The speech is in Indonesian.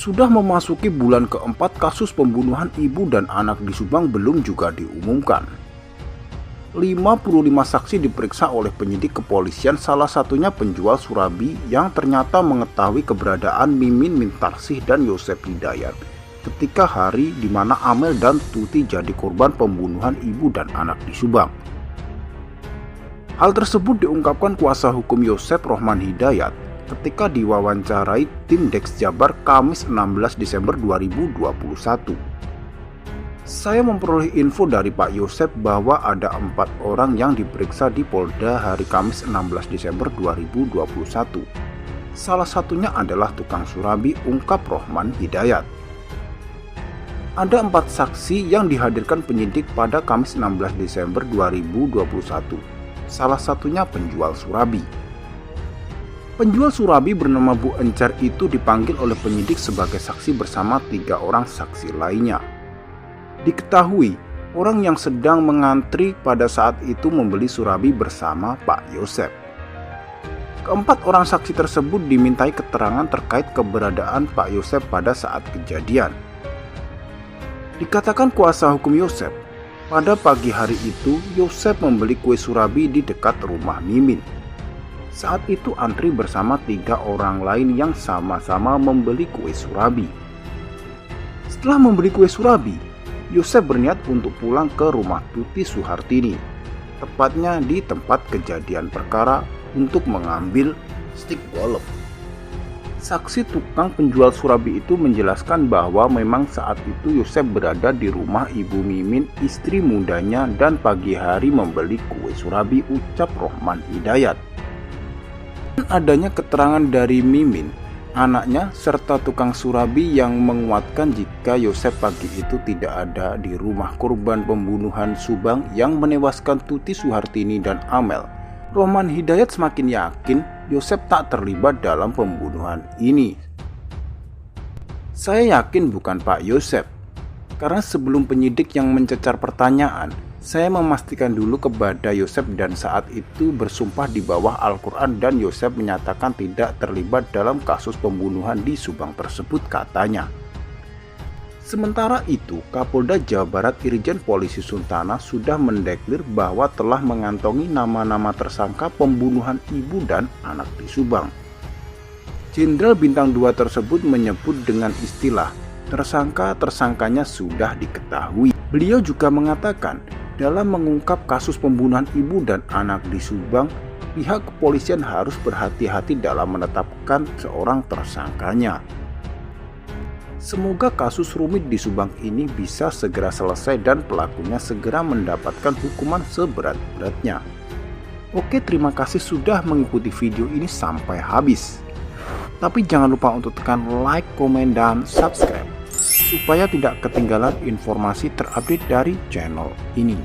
Sudah memasuki bulan keempat, kasus pembunuhan ibu dan anak di Subang belum juga diumumkan. 55 saksi diperiksa oleh penyidik kepolisian, salah satunya penjual surabi yang ternyata mengetahui keberadaan Mimin Mintarsih dan Yosep Hidayat ketika hari di mana Amel dan Tuti jadi korban pembunuhan ibu dan anak di Subang. Hal tersebut diungkapkan kuasa hukum Yosep, Rohman Hidayat, ketika diwawancarai tim Deks Jabar Kamis 16 Desember 2021. Saya memperoleh info dari Pak Yosep bahwa ada 4 orang yang diperiksa di Polda hari Kamis 16 Desember 2021. Salah satunya adalah tukang surabi, ungkap Rohman Hidayat. Ada 4 saksi yang dihadirkan penyidik pada Kamis 16 Desember 2021. Salah satunya penjual surabi. Penjual surabi bernama Bu Encer itu dipanggil oleh penyidik sebagai saksi bersama 3 orang saksi lainnya. Diketahui, orang yang sedang mengantri pada saat itu membeli surabi bersama Pak Yosep. Keempat orang saksi tersebut dimintai keterangan terkait keberadaan Pak Yosep pada saat kejadian. Dikatakan kuasa hukum Yosep, pada pagi hari itu Yosep membeli kue surabi di dekat rumah Mimin. Saat itu antri bersama 3 orang lain yang sama-sama membeli kue surabi. Setelah membeli kue surabi, Yosep berniat untuk pulang ke rumah Tuti Suhartini, tepatnya di tempat kejadian perkara, untuk mengambil stik golf. Saksi tukang penjual surabi itu menjelaskan bahwa memang saat itu Yosep berada di rumah Ibu Mimin, istri mudanya, dan pagi hari membeli kue surabi, ucap Rohman Hidayat. Adanya keterangan dari Mimin, anaknya, serta tukang surabi yang menguatkan jika Yosep pagi itu tidak ada di rumah korban pembunuhan Subang yang menewaskan Tuti Suhartini dan Amel. Rohman Hidayat semakin yakin Yosep tak terlibat dalam pembunuhan ini. Saya yakin bukan Pak Yosep, karena sebelum penyidik yang mencecar pertanyaan, saya memastikan dulu kepada Yosep dan saat itu bersumpah di bawah Al-Quran, dan Yosep menyatakan tidak terlibat dalam kasus pembunuhan di Subang tersebut, katanya. Sementara itu, Kapolda Jawa Barat Irjen Polisi Suntana sudah mendeklir bahwa telah mengantongi nama-nama tersangka pembunuhan ibu dan anak di Subang. Jenderal Bintang 2 tersebut menyebut dengan istilah tersangkanya sudah diketahui. Beliau juga mengatakan, dalam mengungkap kasus pembunuhan ibu dan anak di Subang, pihak kepolisian harus berhati-hati dalam menetapkan seorang tersangkanya. Semoga kasus rumit di Subang ini bisa segera selesai dan pelakunya segera mendapatkan hukuman seberat-beratnya. Oke, terima kasih sudah mengikuti video ini sampai habis. Tapi jangan lupa untuk tekan like, komen, dan subscribe supaya tidak ketinggalan informasi terupdate dari channel ini.